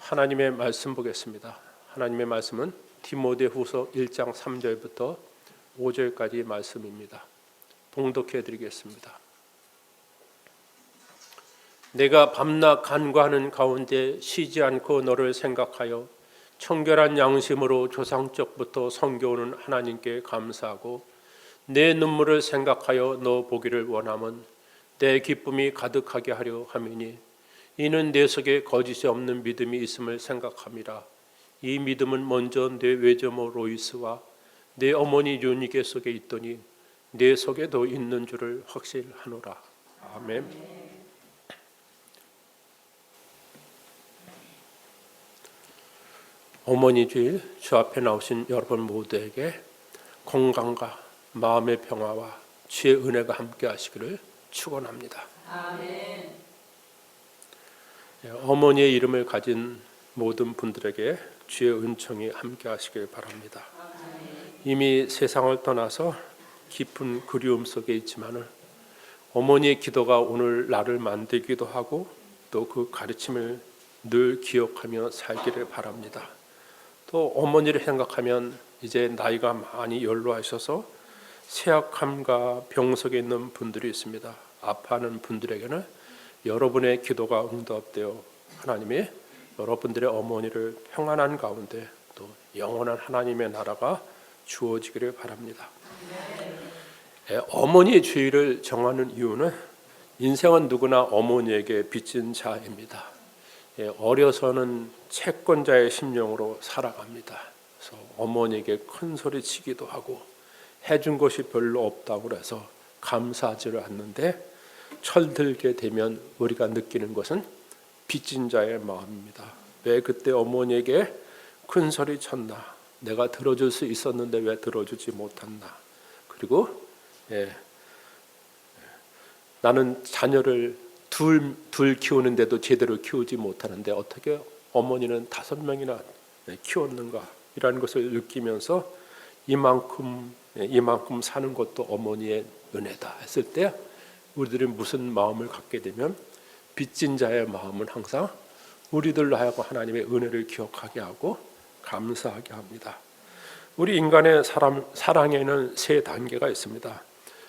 하나님의 말씀 보겠습니다. 하나님의 말씀은 디모데후서 1장 3절부터 5절까지 말씀입니다. 봉독해 드리겠습니다. 내가 밤낮 간구하는 가운데 쉬지 않고 너를 생각하여 청결한 양심으로 조상적부터 섬겨오는 하나님께 감사하고 내 눈물을 생각하여 너 보기를 원함은 내 기쁨이 가득하게 하려 함이니 이는 내 속에 거짓이 없는 믿음이 있음을 생각함이라. 이 믿음은 먼저 내 외조모 로이스와 내 어머니 유니게 속에 있더니 내 속에도 있는 줄을 확실하노라. 아멘. 어머니 주일 주 앞에 나오신 여러분 모두에게 건강과 마음의 평화와 주의 은혜가 함께 하시기를 축원합니다. 아멘. 어머니의 이름을 가진 모든 분들에게 주의 은총이 함께 하시길 바랍니다. 이미 세상을 떠나서 깊은 그리움 속에 있지만은 어머니의 기도가 오늘 나를 만들기도 하고 또 그 가르침을 늘 기억하며 살기를 바랍니다. 또 어머니를 생각하면 이제 나이가 많이 연로하셔서 쇠약함과 병 속에 있는 분들이 있습니다. 아파하는 분들에게는 여러분의 기도가 응답되어 하나님이 여러분들의 어머니를 평안한 가운데 또 영원한 하나님의 나라가 주어지기를 바랍니다. 어머니의 주의를 정하는 이유는 인생은 누구나 어머니에게 빚진 자입니다. 어려서는 채권자의 심령으로 살아갑니다. 그래서 어머니에게 큰 소리 치기도 하고 해준 것이 별로 없다고 해서 감사하지를 않는데 철들게 되면 우리가 느끼는 것은 빚진 자의 마음입니다. 왜 그때 어머니에게 큰 소리 쳤나? 내가 들어줄 수 있었는데 왜 들어주지 못했나? 그리고 나는 자녀를 둘 키우는데도 제대로 키우지 못하는데 어떻게 어머니는 5명이나 키웠는가? 이라는 것을 느끼면서 이만큼 사는 것도 어머니의 은혜다 했을 때 우리들이 무슨 마음을 갖게 되면 빚진 자의 마음은 항상 우리들로 하여금 하나님의 은혜를 기억하게 하고 감사하게 합니다. 우리 인간의 사랑에는 3단계가 있습니다.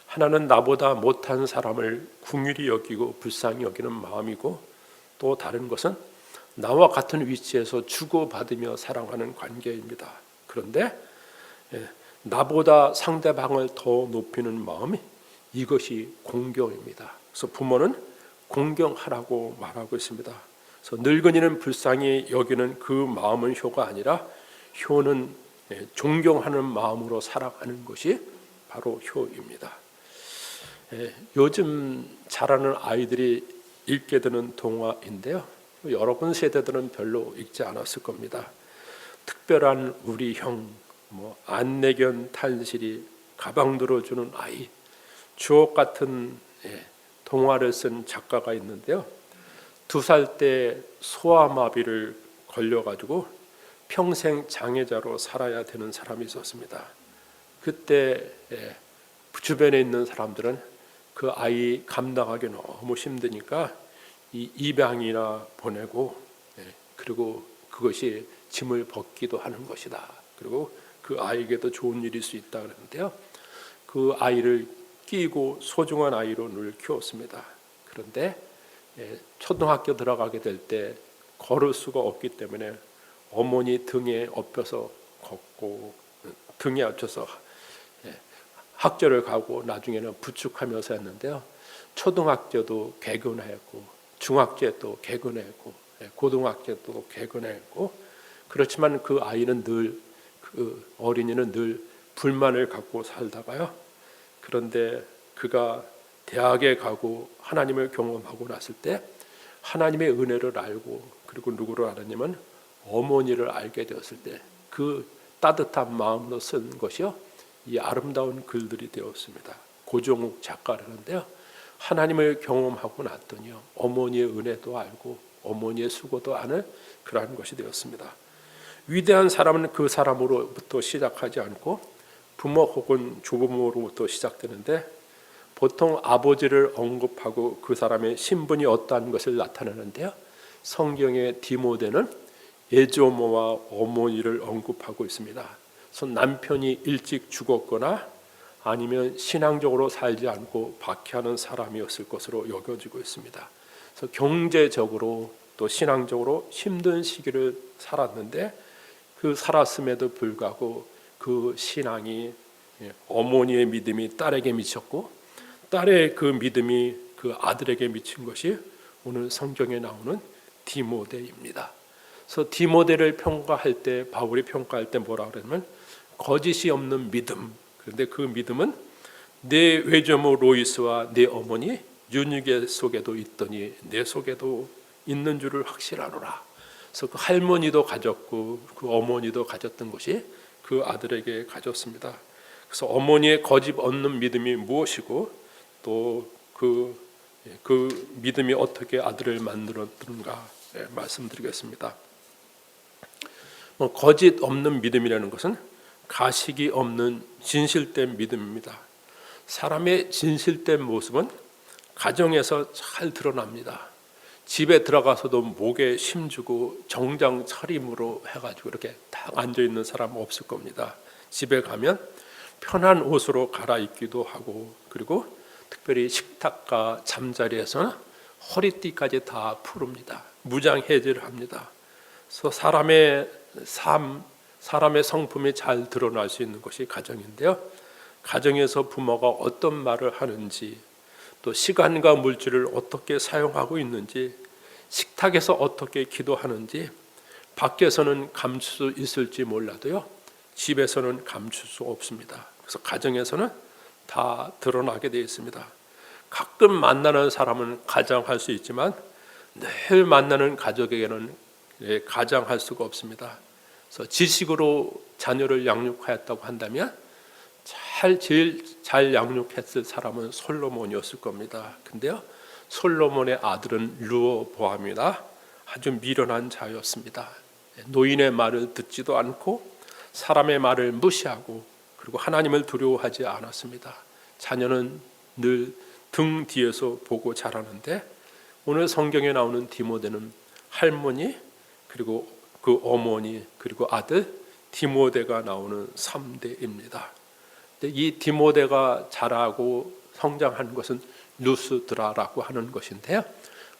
하나는 나보다 못한 사람을 긍휼히 여기고 불쌍히 여기는 마음이고 또 다른 것은 나와 같은 위치에서 주고받으며 사랑하는 관계입니다. 그런데 나보다 상대방을 더 높이는 마음이 이것이 공경입니다. 그래서 부모는 공경하라고 말하고 있습니다. 그래서 늙은이는 불쌍히 여기는 그 마음은 효가 아니라 효는 존경하는 마음으로 살아가는 것이 바로 효입니다. 요즘 자라는 아이들이 읽게 되는 동화인데요. 여러분 세대들은 별로 읽지 않았을 겁니다. 특별한 우리 형, 안내견 탄실이 가방 들어주는 아이, 주옥 같은 동화를 쓴 작가가 있는데요. 2살 때 소아마비를 걸려가지고 평생 장애자로 살아야 되는 사람이 있었습니다. 그때 주변에 있는 사람들은 그 아이 감당하기 너무 힘드니까 이 입양이나 보내고 그리고 그것이 짐을 벗기도 하는 것이다. 그리고 그 아이에게도 좋은 일일 수 있다 그러는데요. 그 아이를 끼고 소중한 아이로 늘 키웠습니다. 그런데 초등학교 들어가게 될 때 걸을 수가 없기 때문에 어머니 등에 엎여서 걷고 등에 얹혀서 학교를 가고 나중에는 부축하면서 했는데요. 초등학교도 개근했고 중학교도 개근했고 고등학교도 개근했고 그렇지만 그 아이는 그 어린이는 늘 불만을 갖고 살다가요. 그런데 그가 대학에 가고 하나님을 경험하고 났을 때 하나님의 은혜를 알고 그리고 누구를 알았냐면 어머니를 알게 되었을 때 그 따뜻한 마음으로 쓴 것이요. 이 아름다운 글들이 되었습니다. 고종욱 작가라는데요. 하나님을 경험하고 났더니요. 어머니의 은혜도 알고 어머니의 수고도 아는 그러한 것이 되었습니다. 위대한 사람은 그 사람으로부터 시작하지 않고 부모 혹은 조부모로부터 시작되는데 보통 아버지를 언급하고 그 사람의 신분이 어떠한 것을 나타내는데요. 성경의 디모데는 에조모와 어머니를 언급하고 있습니다. 그래서 남편이 일찍 죽었거나 아니면 신앙적으로 살지 않고 박해하는 사람이었을 것으로 여겨지고 있습니다. 그래서 경제적으로 또 신앙적으로 힘든 시기를 살았는데 그 살았음에도 불구하고 그 신앙이 어머니의 믿음이 딸에게 미쳤고 딸의 그 믿음이 그 아들에게 미친 것이 오늘 성경에 나오는 디모데입니다. 그래서 디모데를 평가할 때 바울이 평가할 때 뭐라 그러냐면 거짓이 없는 믿음. 그런데 그 믿음은 내 외조모 로이스와 내 어머니 유니게 속에도 있더니 내 속에도 있는 줄을 확실하노라. 그래서 그 할머니도 가졌고 그 어머니도 가졌던 것이 그 아들에게 가졌습니다. 그래서 어머니의 거짓 없는 믿음이 무엇이고 또 그 믿음이 어떻게 아들을 만들었는가 말씀드리겠습니다. 거짓 없는 믿음이라는 것은 가식이 없는 진실된 믿음입니다. 사람의 진실된 모습은 가정에서 잘 드러납니다. 집에 들어가서도 목에 힘주고 정장 차림으로 해가지고 이렇게 딱 앉아 있는 사람 없을 겁니다. 집에 가면 편한 옷으로 갈아입기도 하고 그리고 특별히 식탁과 잠자리에서는 허리띠까지 다 푸릅니다. 무장해제를 합니다. 그래서 사람의 삶, 사람의 성품이 잘 드러날 수 있는 것이 가정인데요. 가정에서 부모가 어떤 말을 하는지 또 시간과 물질을 어떻게 사용하고 있는지 식탁에서 어떻게 기도하는지 밖에서는 감출 수 있을지 몰라도요. 집에서는 감출 수 없습니다. 그래서 가정에서는 다 드러나게 되어 있습니다. 가끔 만나는 사람은 가장할 수 있지만 늘 만나는 가족에게는 가장할 수가 없습니다. 그래서 지식으로 자녀를 양육하였다고 한다면 제일 잘 양육했을 사람은 솔로몬이었을 겁니다. 근데요, 솔로몬의 아들은 르호보암이라 아주 미련한 자였습니다. 노인의 말을 듣지도 않고 사람의 말을 무시하고 그리고 하나님을 두려워하지 않았습니다. 자녀는 늘 등 뒤에서 보고 자라는데 오늘 성경에 나오는 디모데는 할머니 그리고 그 어머니 그리고 아들 디모데가 나오는 3대입니다. 이 디모데가 자라고 성장한 것은 루스드라라고 하는 것인데요.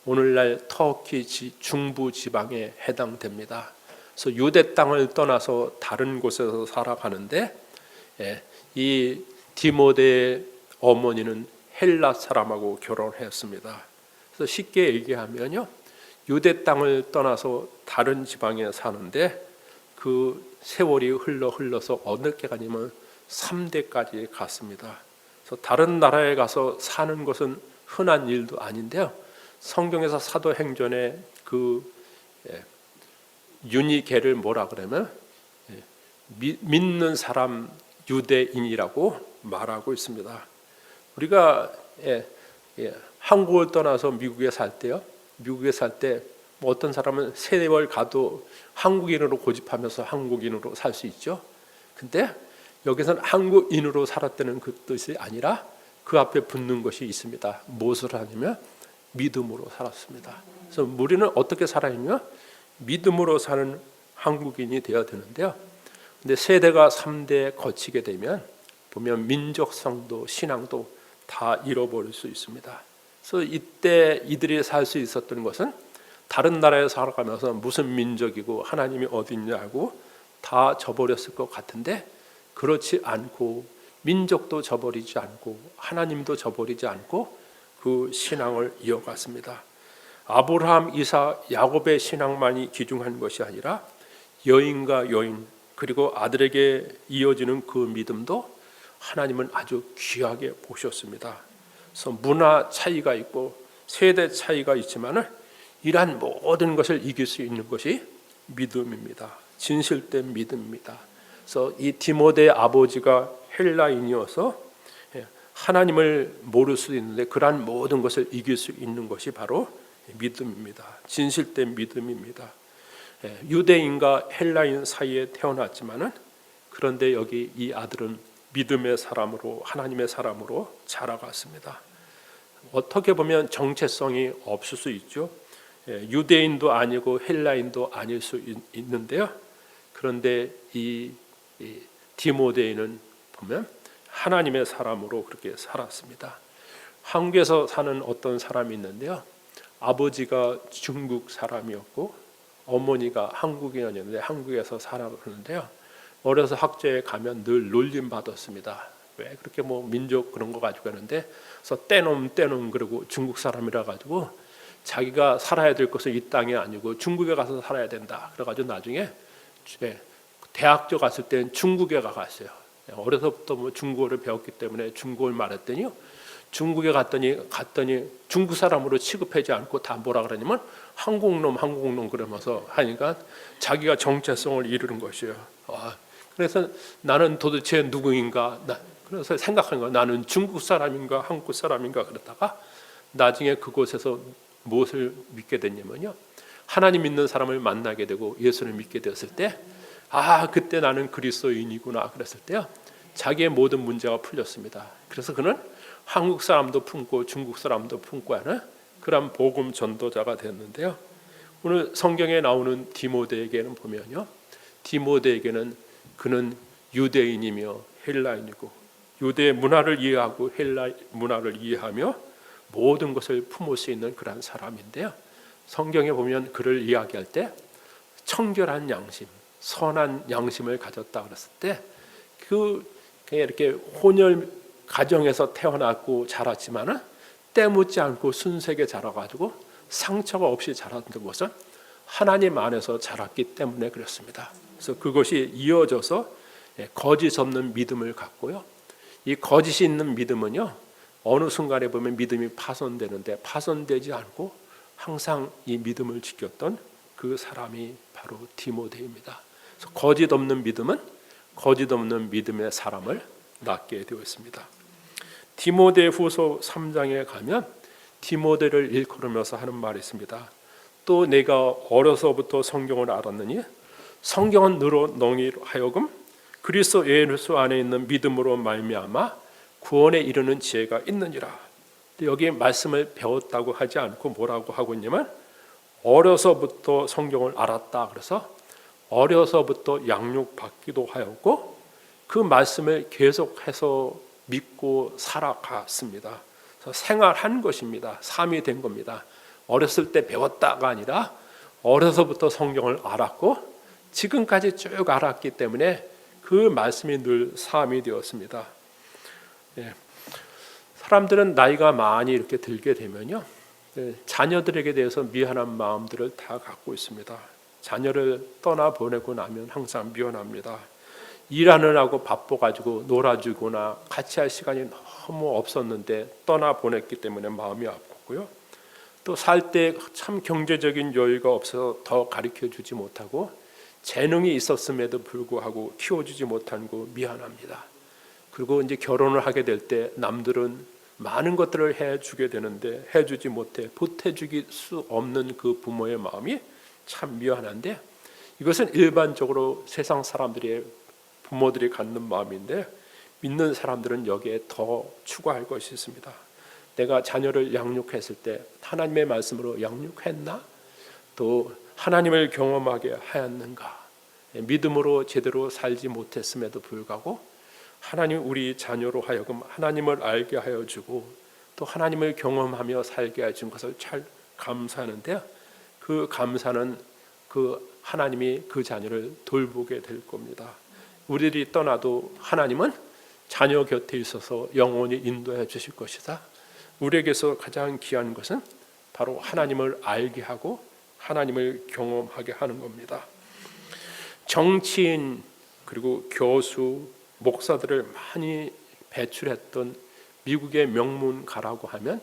오늘날 터키 중부 지방에 해당됩니다. 그래서 유대 땅을 떠나서 다른 곳에서 살아가는데 이 디모데의 어머니는 헬라 사람하고 결혼했습니다. 그래서 쉽게 얘기하면요, 유대 땅을 떠나서 다른 지방에 사는데 그 세월이 흘러서 어느 게 가냐면 3대까지 갔습니다. 그래서 다른 나라에 가서 사는 것은 흔한 일도 아닌데요. 성경에서 사도행전에 그 유니게를 뭐라 그러면 믿는 사람 유대인이라고 말하고 있습니다. 우리가 한국을 떠나서 미국에 살 때요. 미국에 살 때 어떤 사람은 세월 가도 한국인으로 고집하면서 한국인으로 살 수 있죠. 근데 여기서는 한국인으로 살았다는 그 뜻이 아니라 그 앞에 붙는 것이 있습니다. 무엇을 하냐면 믿음으로 살았습니다. 그래서 우리는 어떻게 살아있냐? 믿음으로 사는 한국인이 되어야 되는데요. 근데 세대가 3대 거치게 되면 보면 민족성도 신앙도 다 잃어버릴 수 있습니다. 그래서 이때 이들이 살 수 있었던 것은 다른 나라에 살아가면서 무슨 민족이고 하나님이 어디 있냐고 다 저버렸을 것 같은데 그렇지 않고 민족도 저버리지 않고 하나님도 저버리지 않고 그 신앙을 이어갔습니다. 아브라함, 이삭, 야곱의 신앙만이 귀중한 것이 아니라 여인과 여인 그리고 아들에게 이어지는 그 믿음도 하나님은 아주 귀하게 보셨습니다. 그래서 문화 차이가 있고 세대 차이가 있지만은 이러한 모든 것을 이길 수 있는 것이 믿음입니다. 진실된 믿음입니다. 그래서 이 디모데의 아버지가 헬라인이어서 하나님을 모를 수도 있는데 그러한 모든 것을 이길 수 있는 것이 바로 믿음입니다. 진실된 믿음입니다. 유대인과 헬라인 사이에 태어났지만은 그런데 여기 이 아들은 믿음의 사람으로 하나님의 사람으로 자라갔습니다. 어떻게 보면 정체성이 없을 수 있죠. 유대인도 아니고 헬라인도 아닐 수 있는데요. 그런데 이 디모데는 보면 하나님의 사람으로 그렇게 살았습니다. 한국에서 사는 어떤 사람이 있는데요. 아버지가 중국 사람이었고 어머니가 한국인이었는데 한국에서 살았는데요. 어려서 학교에 가면 늘 놀림 받았습니다. 왜 그렇게 뭐 민족 그런 거 가지고 하는데, 그래서 떼놈 그러고 중국 사람이라 가지고 자기가 살아야 될 것은 이 땅이 아니고 중국에 가서 살아야 된다. 그래가지고 나중에 대학교 갔을 때는 중국에 갔어요. 어려서부터 뭐 중국어를 배웠기 때문에 중국어를 말했더니 중국에 갔더니 중국 사람으로 취급하지 않고 다 뭐라 그러냐면 한국놈 그러면서 하니까 자기가 정체성을 잃은 것이에요. 그래서 나는 도대체 누구인가? 그래서 생각한 거야. 나는 중국 사람인가 한국 사람인가? 그러다가 나중에 그곳에서 무엇을 믿게 됐냐면요. 하나님 믿는 사람을 만나게 되고 예수를 믿게 되었을 때, 그때 나는 그리스도인이구나 그랬을 때요. 자기의 모든 문제가 풀렸습니다. 그래서 그는 한국 사람도 품고 중국 사람도 품고 하는 그런 복음 전도자가 됐는데요. 오늘 성경에 나오는 디모데에게는 보면요. 디모데에게는 그는 유대인이며 헬라인이고 유대 문화를 이해하고 헬라 문화를 이해하며 모든 것을 품을 수 있는 그런 사람인데요. 성경에 보면 그를 이야기할 때 청결한 양심, 선한 양심을 가졌다 그랬을 때 이렇게 혼혈 가정에서 태어났고 자랐지만은 때묻지 않고 순수하게 자라가지고 상처가 없이 자랐던 것은 하나님 안에서 자랐기 때문에 그렇습니다. 그래서 그것이 이어져서 거짓 없는 믿음을 갖고요. 이 거짓이 있는 믿음은요, 어느 순간에 보면 믿음이 파손되는데 파손되지 않고 항상 이 믿음을 지켰던 그 사람이 바로 디모데입니다. 그래서 거짓 없는 믿음은 거짓 없는 믿음의 사람을 낳게 되어 있습니다. 디모데후서 3장에 가면 디모데를 일컬으면서 하는 말이 있습니다. 또 내가 어려서부터 성경을 알았느니 성경은 너희 하여금 그리스도 예수 안에 있는 믿음으로 말미암아 구원에 이르는 지혜가 있느니라. 여기 말씀을 배웠다고 하지 않고 뭐라고 하고 있냐면 어려서부터 성경을 알았다. 그래서 어려서부터 양육받기도 하였고 그 말씀을 계속해서 믿고 살아갔습니다. 그래서 생활한 것입니다. 삶이 된 겁니다. 어렸을 때 배웠다가 아니라 어려서부터 성경을 알았고 지금까지 쭉 알았기 때문에 그 말씀이 늘 삶이 되었습니다. 사람들은 나이가 많이 이렇게 들게 되면요, 자녀들에게 대해서 미안한 마음들을 다 갖고 있습니다. 자녀를 떠나 보내고 나면 항상 미안합니다. 일하느라고 바빠가지고 놀아주거나 같이 할 시간이 너무 없었는데 떠나 보냈기 때문에 마음이 아프고요. 또 살 때 참 경제적인 여유가 없어서 더 가르쳐주지 못하고 재능이 있었음에도 불구하고 키워주지 못한 거 미안합니다. 그리고 이제 결혼을 하게 될 때 남들은 많은 것들을 해주게 되는데 해주지 못해 보태주기 수 없는 그 부모의 마음이 참 미안한데, 이것은 일반적으로 세상 사람들의 부모들이 갖는 마음인데 믿는 사람들은 여기에 더 추가할 것이 있습니다. 내가 자녀를 양육했을 때 하나님의 말씀으로 양육했나? 또 하나님을 경험하게 하였는가? 믿음으로 제대로 살지 못했음에도 불구하고 하나님 우리 자녀로 하여금 하나님을 알게 하여 주고 또 하나님을 경험하며 살게 해준 것을 잘 감사하는데요. 그 감사는 그 하나님이 그 자녀를 돌보게 될 겁니다. 우리들이 떠나도 하나님은 자녀 곁에 있어서 영원히 인도해 주실 것이다. 우리에게서 가장 귀한 것은 바로 하나님을 알게 하고 하나님을 경험하게 하는 겁니다. 정치인 그리고 교수, 목사들을 많이 배출했던 미국의 명문가라고 하면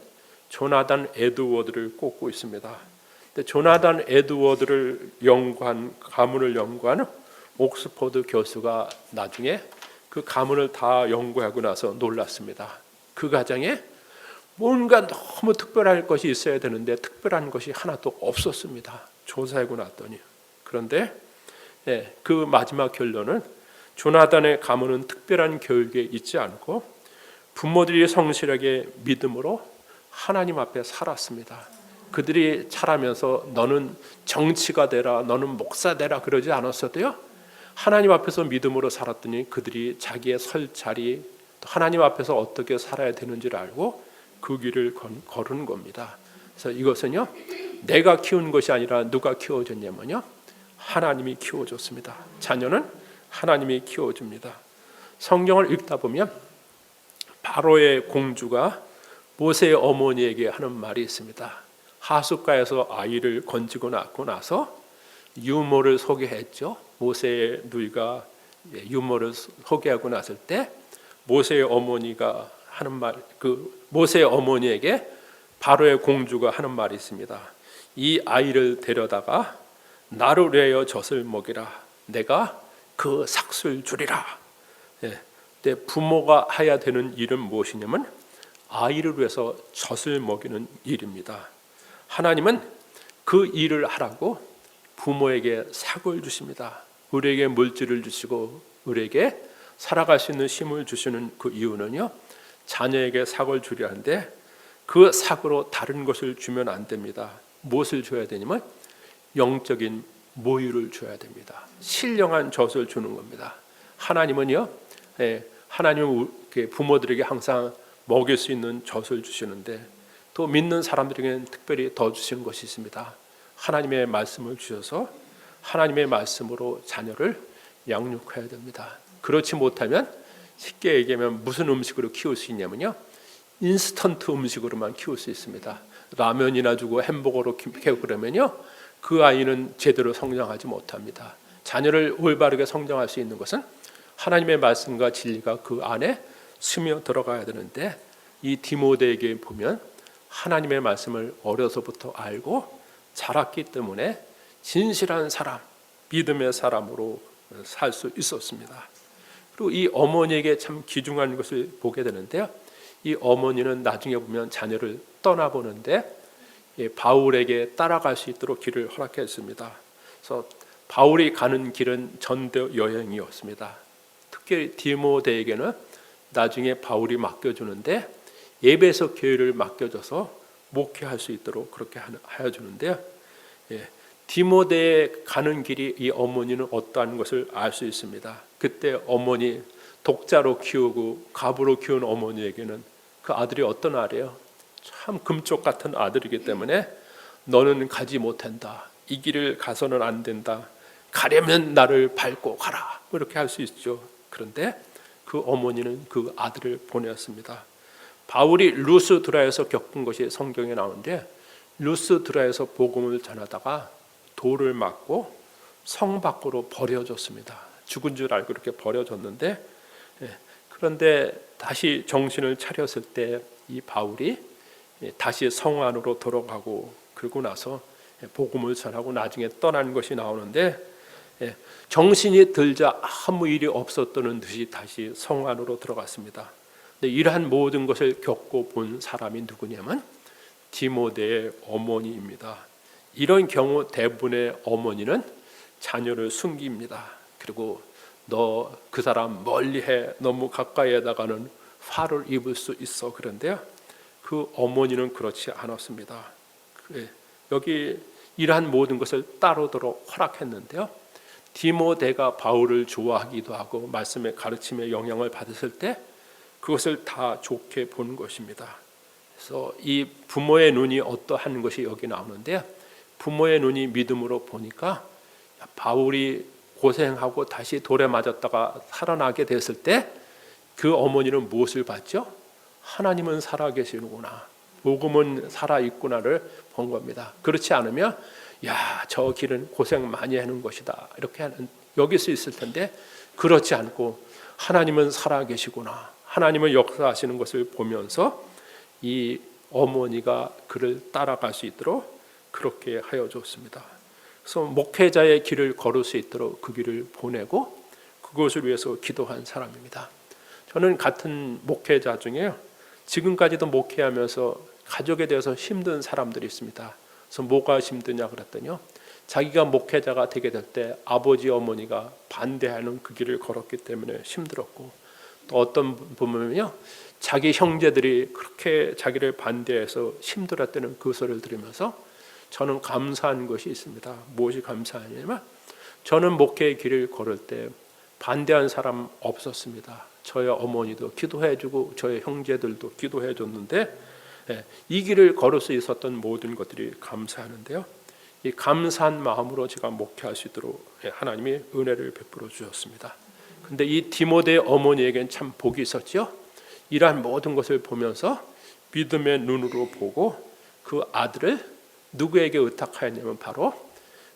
조나단 에드워드를 꼽고 있습니다. 근데 조나단 에드워드를 가문을 연구하는 옥스퍼드 교수가 나중에 그 가문을 다 연구하고 나서 놀랐습니다. 그 가정에 뭔가 너무 특별할 것이 있어야 되는데 특별한 것이 하나도 없었습니다. 조사하고 났더니. 그런데 그 마지막 결론은 조나단의 가문은 특별한 교육에 있지 않고 부모들이 성실하게 믿음으로 하나님 앞에 살았습니다. 그들이 자라면서 너는 정치가 되라, 너는 목사 되라 그러지 않았어도요, 하나님 앞에서 믿음으로 살았더니 그들이 자기의 설 자리, 하나님 앞에서 어떻게 살아야 되는지를 알고 그 길을 걸은 겁니다. 그래서 이것은요, 내가 키운 것이 아니라 누가 키워줬냐면요, 하나님이 키워줬습니다. 자녀는 하나님이 키워줍니다. 성경을 읽다 보면 바로의 공주가 모세의 어머니에게 하는 말이 있습니다. 하숫가에서 아이를 건지고 낳고 나서 유모를 소개했죠. 모세의 누이가 유모를 소개하고 났을 때 모세의 어머니가 하는 말, 모세의 어머니에게 바로의 공주가 하는 말이 있습니다. 이 아이를 데려다가 나를 위하여 젖을 먹이라. 내가 그 삭술 주리라. 내 부모가 해야 되는 일은 무엇이냐면 아이를 위해서 젖을 먹이는 일입니다. 하나님은 그 일을 하라고 부모에게 삭을 주십니다. 우리에게 물질을 주시고 우리에게 살아갈 수 있는 힘을 주시는 그 이유는요, 자녀에게 삭을 주려는데 그 삭으로 다른 것을 주면 안 됩니다. 무엇을 줘야 되냐면 영적인 모유를 줘야 됩니다. 신령한 젖을 주는 겁니다. 하나님은요, 하나님은 부모들에게 항상 먹일 수 있는 젖을 주시는데 또 믿는 사람들에게는 특별히 더 주시는 것이 있습니다. 하나님의 말씀을 주셔서 하나님의 말씀으로 자녀를 양육해야 됩니다. 그렇지 못하면 쉽게 얘기하면 무슨 음식으로 키울 수 있냐면요, 인스턴트 음식으로만 키울 수 있습니다. 라면이나 주고 햄버거로 키우고 그러면요, 그 아이는 제대로 성장하지 못합니다. 자녀를 올바르게 성장할 수 있는 것은 하나님의 말씀과 진리가 그 안에 스며 들어가야 되는데, 이 디모데에게 보면 하나님의 말씀을 어려서부터 알고 자랐기 때문에 진실한 사람, 믿음의 사람으로 살 수 있었습니다. 그리고 이 어머니에게 참 귀중한 것을 보게 되는데요, 이 어머니는 나중에 보면 자녀를 떠나보는데 바울에게 따라갈 수 있도록 길을 허락했습니다. 그래서 바울이 가는 길은 전도 여행이었습니다. 특히 디모데에게는 나중에 바울이 맡겨주는데 에베소 교회를 맡겨줘서 목회할 수 있도록 그렇게 하여 주는데요, 디모데에 가는 길이 이 어머니는 어떠한 것을 알 수 있습니다. 그때 어머니, 독자로 키우고 갑으로 키운 어머니에게는 그 아들이 어떤 아이예요? 참 금쪽 같은 아들이기 때문에 너는 가지 못한다, 이 길을 가서는 안 된다, 가려면 나를 밟고 가라, 이렇게 할 수 있죠. 그런데 그 어머니는 그 아들을 보냈습니다. 바울이 루스드라에서 겪은 것이 성경에 나오는데, 루스드라에서 복음을 전하다가 돌을 맞고 성 밖으로 버려졌습니다. 죽은 줄 알고 이렇게 버려졌는데, 그런데 다시 정신을 차렸을 때 이 바울이 다시 성 안으로 들어가고 그러고 나서 복음을 전하고 나중에 떠난 것이 나오는데, 정신이 들자 아무 일이 없었다는 듯이 다시 성 안으로 들어갔습니다. 이러한 모든 것을 겪고 본 사람이 누구냐면 디모데의 어머니입니다. 이런 경우 대부분의 어머니는 자녀를 숨깁니다. 그리고 너 그 사람 멀리해, 너무 가까이에다가는 화를 입을 수 있어. 그런데요, 그 어머니는 그렇지 않았습니다. 여기 이러한 모든 것을 따르도록 허락했는데요, 디모데가 바울을 좋아하기도 하고 말씀의 가르침에 영향을 받았을 때 그것을 다 좋게 본 것입니다. 그래서 이 부모의 눈이 어떠한 것이 여기 나오는데, 부모의 눈이 믿음으로 보니까 바울이 고생하고 다시 돌에 맞았다가 살아나게 됐을 때 그 어머니는 무엇을 봤죠? 하나님은 살아계시는구나, 복음은 살아있구나를 본 겁니다. 그렇지 않으면 야, 저 길은 고생 많이 하는 것이다, 이렇게 여길 수 있을 텐데, 그렇지 않고 하나님은 살아계시구나, 하나님은 역사하시는 것을 보면서 이 어머니가 그를 따라갈 수 있도록 그렇게 하여 줬습니다. 그래서 목회자의 길을 걸을 수 있도록 그 길을 보내고 그것을 위해서 기도한 사람입니다. 저는 같은 목회자 중에요, 지금까지도 목회하면서 가족에 대해서 힘든 사람들이 있습니다. 그래서 뭐가 힘드냐 그랬더니요, 자기가 목회자가 되게 될 때 아버지 어머니가 반대하는 그 길을 걸었기 때문에 힘들었고, 또 어떤 보면요, 자기 형제들이 그렇게 자기를 반대해서 힘들었다는 그 소리를 들으면서 저는 감사한 것이 있습니다. 무엇이 감사하냐면 저는 목회의 길을 걸을 때 반대한 사람 없었습니다. 저의 어머니도 기도해주고 저의 형제들도 기도해줬는데 이 길을 걸을 수 있었던 모든 것들이 감사하는데요. 이 감사한 마음으로 제가 목회할 수 있도록 하나님이 은혜를 베풀어 주셨습니다. 근데 이 디모데 어머니에겐 참 복이 있었죠. 이러한 모든 것을 보면서 믿음의 눈으로 보고 그 아들을 누구에게 의탁하였냐면 바로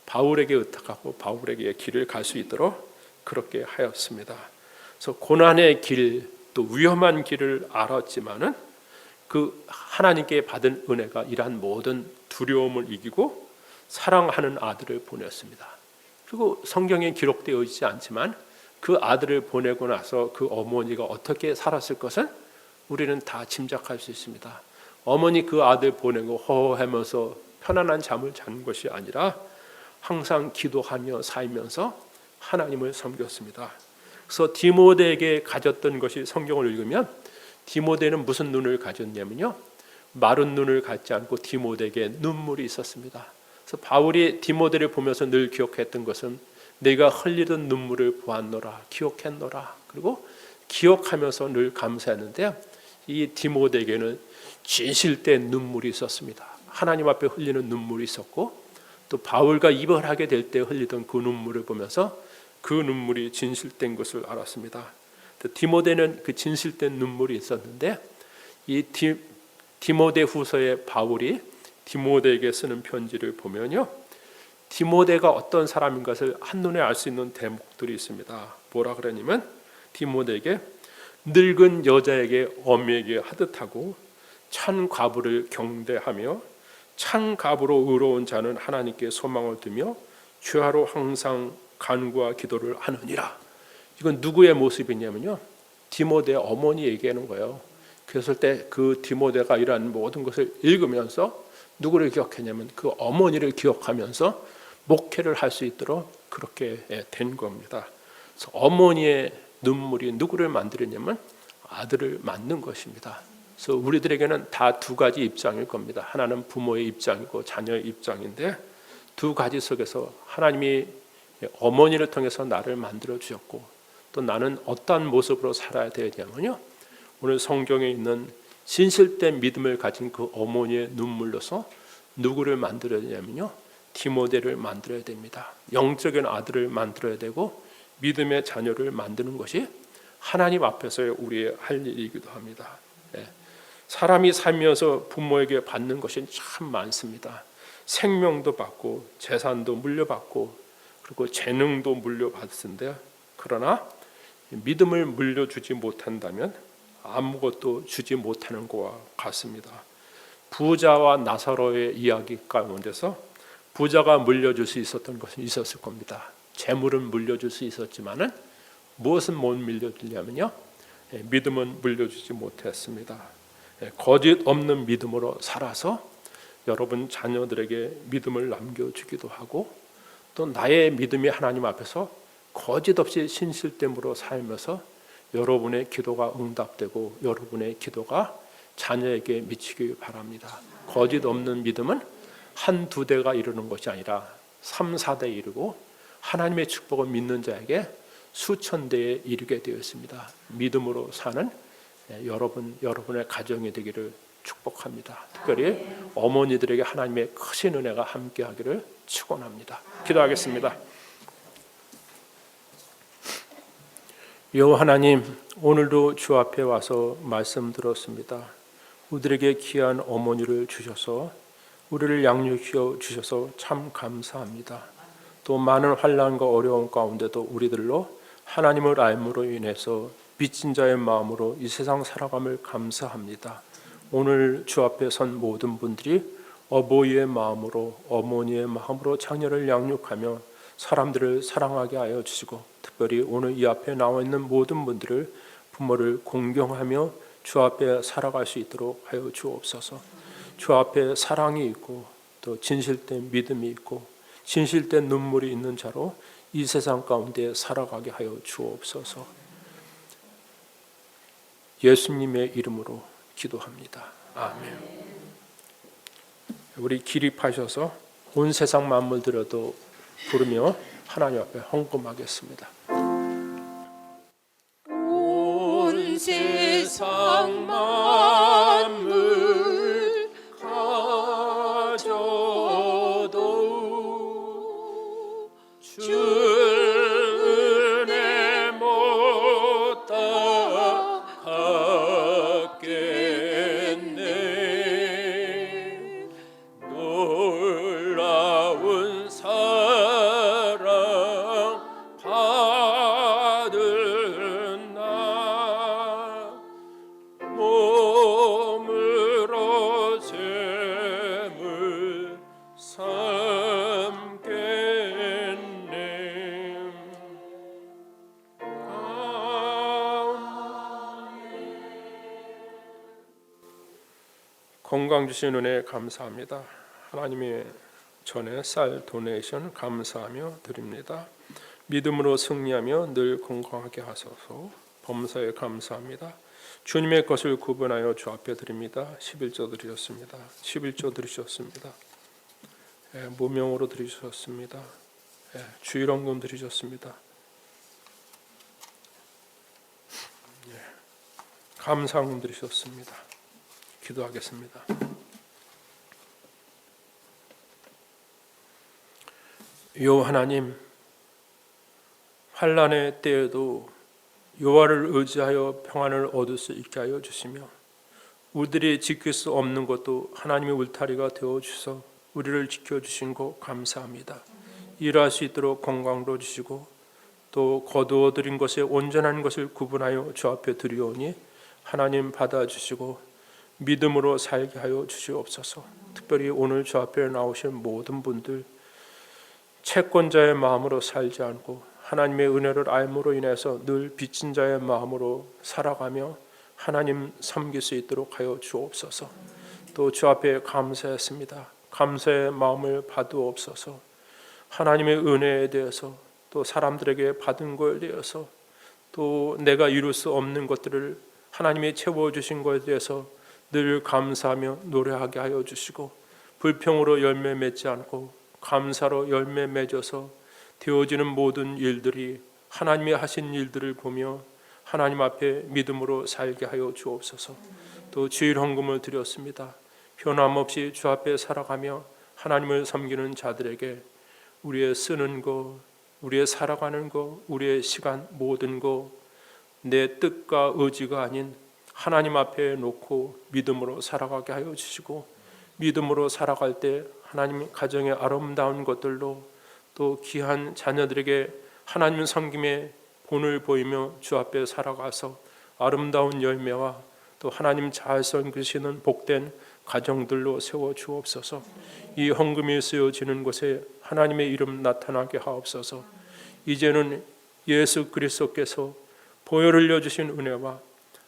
바울에게 의탁하고 바울에게 길을 갈 수 있도록 그렇게 하였습니다. 그래서 고난의 길, 또 위험한 길을 알았지만은 그 하나님께 받은 은혜가 이러한 모든 두려움을 이기고 사랑하는 아들을 보냈습니다. 그리고 성경에 기록되어 있지 않지만 그 아들을 보내고 나서 그 어머니가 어떻게 살았을 것은 우리는 다 짐작할 수 있습니다. 어머니 그 아들 보내고 허허하면서 편안한 잠을 자는 것이 아니라 항상 기도하며 살면서 하나님을 섬겼습니다. 그래서 디모데에게 가졌던 것이, 성경을 읽으면 디모데는 무슨 눈을 가졌냐면요, 마른 눈을 갖지 않고 디모데에게 눈물이 있었습니다. 그래서 바울이 디모데를 보면서 늘 기억했던 것은 내가 흘리던 눈물을 보았노라, 기억했노라. 그리고 기억하면서 늘 감사했는데 이 디모데에게는 진실된 눈물이 있었습니다. 하나님 앞에 흘리는 눈물이 있었고 또 바울과 이별하게 될 때 흘리던 그 눈물을 보면서 그 눈물이 진실된 것을 알았습니다. 디모데는 그 진실된 눈물이 있었는데 이 디모데 후서에 바울이 디모데에게 쓰는 편지를 보면요, 디모데가 어떤 사람인 것을 한눈에 알 수 있는 대목들이 있습니다. 뭐라 그러냐면 디모데에게 늙은 여자에게 어미에게 하듯 하고 찬 과부를 경대하며 찬 과부로 의로운 자는 하나님께 소망을 두며 주하로 항상 간구와 기도를 하느니라. 이건 누구의 모습이냐면요, 디모데 어머니 얘기하는 거예요. 그랬을 때 그 디모데가 이러한 모든 것을 읽으면서 누구를 기억했냐면 그 어머니를 기억하면서 목회를 할 수 있도록 그렇게 된 겁니다. 그래서 어머니의 눈물이 누구를 만들었냐면 아들을 만든 것입니다. 그래서 우리들에게는 다 두 가지 입장일 겁니다. 하나는 부모의 입장이고 자녀의 입장인데 두 가지 속에서 하나님이 어머니를 통해서 나를 만들어 주셨고 또 나는 어떠한 모습으로 살아야 되냐면요, 오늘 성경에 있는 진실된 믿음을 가진 그 어머니의 눈물로서 누구를 만들어야 되냐면요, 디모데를 만들어야 됩니다. 영적인 아들을 만들어야 되고 믿음의 자녀를 만드는 것이 하나님 앞에서의 우리의 할 일이기도 합니다. 사람이 살면서 부모에게 받는 것이 참 많습니다. 생명도 받고 재산도 물려받고 그리고 재능도 물려받는데, 그러나 믿음을 물려주지 못한다면 아무것도 주지 못하는 것과 같습니다. 부자와 나사로의 이야기 가운데서 부자가 물려줄 수 있었던 것은 있었을 겁니다. 재물은 물려줄 수 있었지만은 무엇은 못 물려주냐면요, 믿음은 물려주지 못했습니다. 거짓 없는 믿음으로 살아서 여러분 자녀들에게 믿음을 남겨주기도 하고 또 나의 믿음이 하나님 앞에서 거짓 없이 신실됨으로 살면서 여러분의 기도가 응답되고 여러분의 기도가 자녀에게 미치길 바랍니다. 거짓 없는 믿음은 한두 대가 이루는 것이 아니라 3, 4대 이루고 하나님의 축복을 믿는 자에게 수천 대에 이르게 되어 있습니다. 믿음으로 사는 여러분의 가정이 되기를 축복합니다. 특별히 어머니들에게 하나님의 크신 은혜가 함께하기를 축원합니다. 기도하겠습니다. 여호와 하나님, 오늘도 주 앞에 와서 말씀 들었습니다. 우리들에게 귀한 어머니를 주셔서 우리를 양육시켜 주셔서 참 감사합니다. 또 많은 환난과 어려움 가운데도 우리들로 하나님을 알므로 인해서 빚진 자의 마음으로 이 세상 살아감을 감사합니다. 오늘 주 앞에 선 모든 분들이 어버이의 마음으로 어머니의 마음으로 자녀를 양육하며 사람들을 사랑하게 하여 주시고 특별히 오늘 이 앞에 나와 있는 모든 분들을 부모를 공경하며 주 앞에 살아갈 수 있도록 하여 주옵소서. 주 앞에 사랑이 있고 또 진실된 믿음이 있고 진실된 눈물이 있는 자로 이 세상 가운데 살아가게 하여 주옵소서. 예수님의 이름으로 기도합니다. 아멘. 우리 기립하셔서 온 세상 만물 들어도 부르며 하나님 앞에 헌금하겠습니다. 온 세상 만물 가져도 주 은혜 못 갚겠네. 놀라운 사랑 받은 나 몸으로 샘을 삼겠네. 건강 주신 은혜 감사합니다. 하나님의 전에 쌀 도네이션 감사하며 드립니다. 믿음으로 승리하며 늘 건강하게 하소서. 범사에 감사합니다. 주님의 것을 구분하여 주 앞에 드립니다. 11조 드리셨습니다. 11조 드리셨습니다. 무명으로 드리셨습니다. 주일헌금 드리셨습니다. 감사헌금 드리셨습니다. 기도하겠습니다. 요 하나님, 환난의 때에도 여호와를 의지하여 평안을 얻을 수 있게 하여 주시며 우리들이 지킬 수 없는 것도 하나님의 울타리가 되어 주셔서 우리를 지켜주신 것 감사합니다. 일할 수 있도록 건강도 주시고 또 거두어 드린 것에 온전한 것을 구분하여 주 앞에 드리오니 하나님 받아주시고 믿음으로 살게 하여 주시옵소서. 특별히 오늘 주 앞에 나오신 모든 분들 채권자의 마음으로 살지 않고 하나님의 은혜를 알므로 인해서 늘 빚진 자의 마음으로 살아가며 하나님 섬길 수 있도록 하여 주옵소서. 또 주 앞에 감사했습니다. 감사의 마음을 받으옵소서. 하나님의 은혜에 대해서 또 사람들에게 받은 것에 대해서 또 내가 이룰 수 없는 것들을 하나님이 채워주신 것에 대해서 늘 감사하며 노래하게 하여 주시고 불평으로 열매 맺지 않고 감사로 열매 맺어서 되어지는 모든 일들이 하나님이 하신 일들을 보며 하나님 앞에 믿음으로 살게 하여 주옵소서. 또 주일 헌금을 드렸습니다. 변함없이 주 앞에 살아가며 하나님을 섬기는 자들에게 우리의 쓰는 것, 우리의 살아가는 것, 우리의 시간 모든 것 내 뜻과 의지가 아닌 하나님 앞에 놓고 믿음으로 살아가게 하여 주시고 믿음으로 살아갈 때 하나님 가정의 아름다운 것들로 또 귀한 자녀들에게 하나님 섬김의 본을 보이며 주 앞에 살아가서 아름다운 열매와 또 하나님 잘 섬기시는 복된 가정들로 세워 주옵소서. 이 헌금이 쓰여지는 곳에 하나님의 이름 나타나게 하옵소서. 이제는 예수 그리스도께서 보혈 흘려 주신 은혜와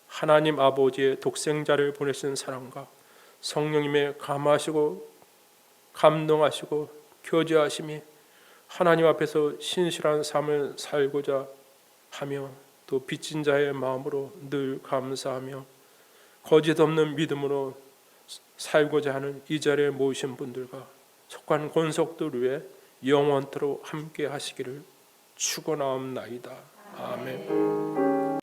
하나님 아버지의 독생자를 보내신 사랑과 성령님의 감하시고 감동하시고 교제하심이 하나님 앞에서 신실한 삶을 살고자 하며 또 빚진 자의 마음으로 늘 감사하며 거짓 없는 믿음으로 살고자 하는 이 자리에 모이신 분들과 속한 권속들 위에 영원토록 함께 하시기를 축원하옵나이다. 아멘.